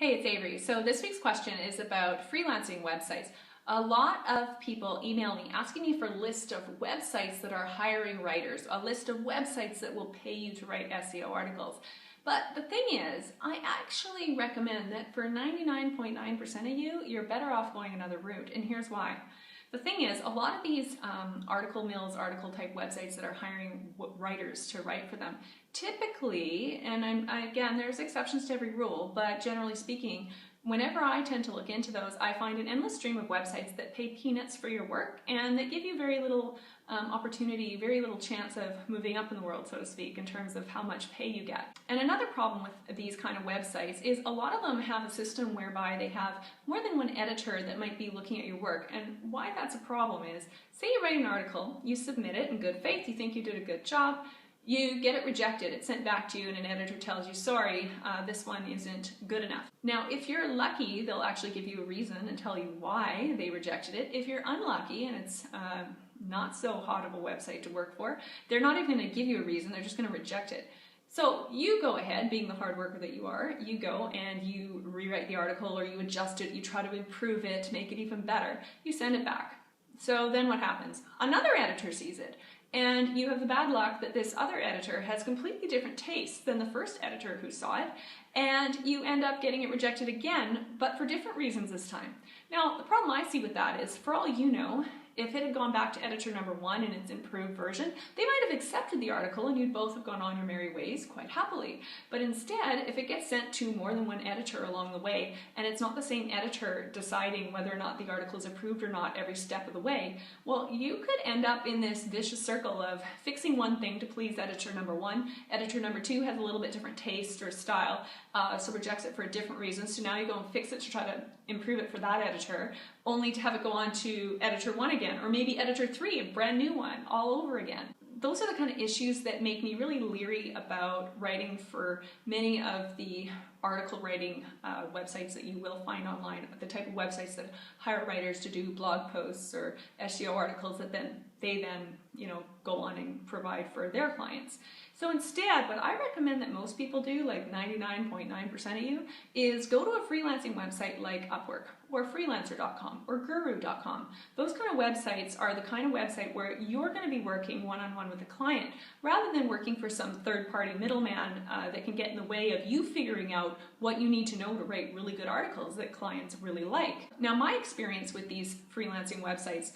Hey, it's Avery. So this week's question is about freelancing websites. A lot of people email me asking me for a list of websites that are hiring writers, a list of websites that will pay you to write SEO articles. But the thing is, I actually recommend that for 99.9% of you, you're better off going another route, and here's why. The thing is, a lot of these article mills, article type websites that are hiring writers to write for them, typically, and again, there's exceptions to every rule, but generally speaking, whenever I tend to look into those, I find an endless stream of websites that pay peanuts for your work and that give you very little opportunity, very little chance of moving up in the world, so to speak, in terms of how much pay you get. And another problem with these kind of websites is a lot of them have a system whereby they have more than one editor that might be looking at your work. And why that's a problem is, say you write an article, you submit it in good faith, you think you did a good job, you get it rejected, it's sent back to you, and an editor tells you, sorry, this one isn't good enough. Now, if you're lucky, they'll actually give you a reason and tell you why they rejected it. If you're unlucky and it's not so hot of a website to work for, they're not even going to give you a reason, they're just going to reject it. So you go ahead, being the hard worker that you are, you go and you rewrite the article or you adjust it, you try to improve it, make it even better, you send it back. So then what happens? Another editor sees it. And you have the bad luck that this other editor has completely different tastes than the first editor who saw it, and you end up getting it rejected again, but for different reasons this time. Now, the problem I see with that is, for all you know, if it had gone back to editor number one in its improved version, they might have accepted the article and you'd both have gone on your merry ways quite happily. But instead, if it gets sent to more than one editor along the way, and it's not the same editor deciding whether or not the article is approved or not every step of the way, well, you could end up in this vicious circle of fixing one thing to please editor number one. Editor number two has a little bit different taste or style, so rejects it for a different reason. So now you go and fix it to try to improve it for that editor, only to have it go on to editor one again, or maybe editor three, a brand new one, all over again. Those are the kind of issues that make me really leery about writing for many of the article writing websites that you will find online, the type of websites that hire writers to do blog posts or SEO articles that they then go on and provide for their clients. So instead, what I recommend that most people do, like 99.9% of you, is go to a freelancing website like Upwork or freelancer.com or guru.com. Those kind of websites are the kind of website where you're going to be working one-on-one with a client rather than working for some third-party middleman that can get in the way of you figuring out what you need to know to write really good articles that clients really like. Now, my experience with these freelancing websites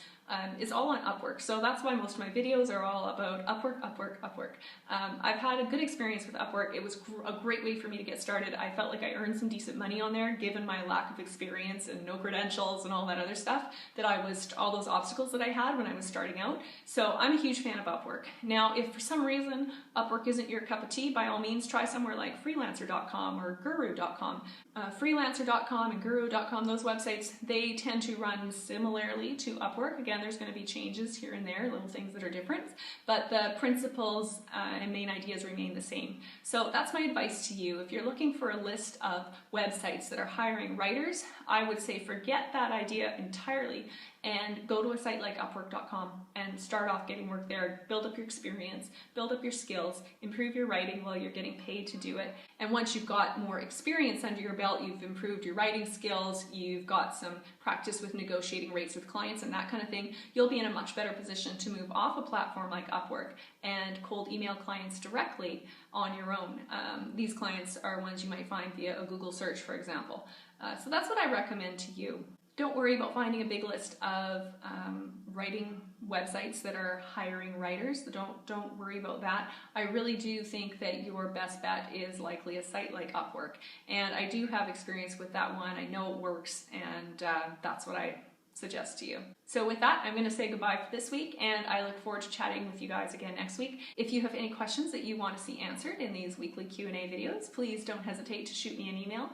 is all on Upwork, so that's why most of my videos are all about Upwork, Upwork, Upwork. I've had a good experience with Upwork. It was a great way for me to get started. I felt like I earned some decent money on there, given my lack of experience and no credentials and all that other stuff, all those obstacles that I had when I was starting out. So I'm a huge fan of Upwork. Now, if for some reason Upwork isn't your cup of tea, by all means try somewhere like freelancer.com or guru.com. Freelancer.com and guru.com, those websites, they tend to run similarly to Upwork. Again, there's going to be changes here and there, little things that are different, but the principles and main ideas remain the same. So that's my advice to you. If you're looking for a list of websites that are hiring writers, I would say forget that idea entirely and go to a site like upwork.com and start off getting work there, build up your experience, build up your skills, improve your writing while you're getting paid to do it. And once you've got more experience under your belt, you've improved your writing skills, you've got some practice with negotiating rates with clients and that kind of thing, you'll be in a much better position to move off a platform like Upwork and cold email clients directly on your own. These clients are ones you might find via a Google search, for example. So that's what I recommend to you. Don't worry about finding a big list of writing websites that are hiring writers. Don't worry about that. I really do think that your best bet is likely a site like Upwork. And I do have experience with that one. I know it works, and that's what I suggest to you. So with that, I'm going to say goodbye for this week, and I look forward to chatting with you guys again next week. If you have any questions that you want to see answered in these weekly Q&A videos, please don't hesitate to shoot me an email.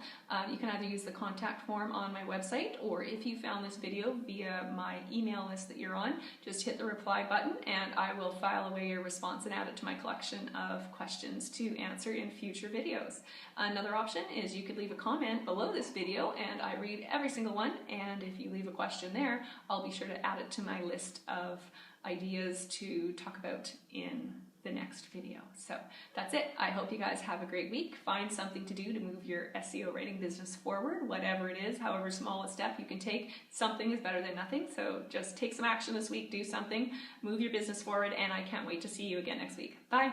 You can either use the contact form on my website, or if you found this video via my email list that you're on, just hit the reply button and I will file away your response and add it to my collection of questions to answer in future videos. Another option is you could leave a comment below this video and I read every single one, and if you leave a question there, I'll be sure to add it to my list of ideas to talk about in the next video. So that's it. I hope you guys have a great week. Find something to do to move your SEO writing business forward, whatever it is, however small a step you can take. Something is better than nothing. So just take some action this week, do something, move your business forward, and I can't wait to see you again next week. Bye.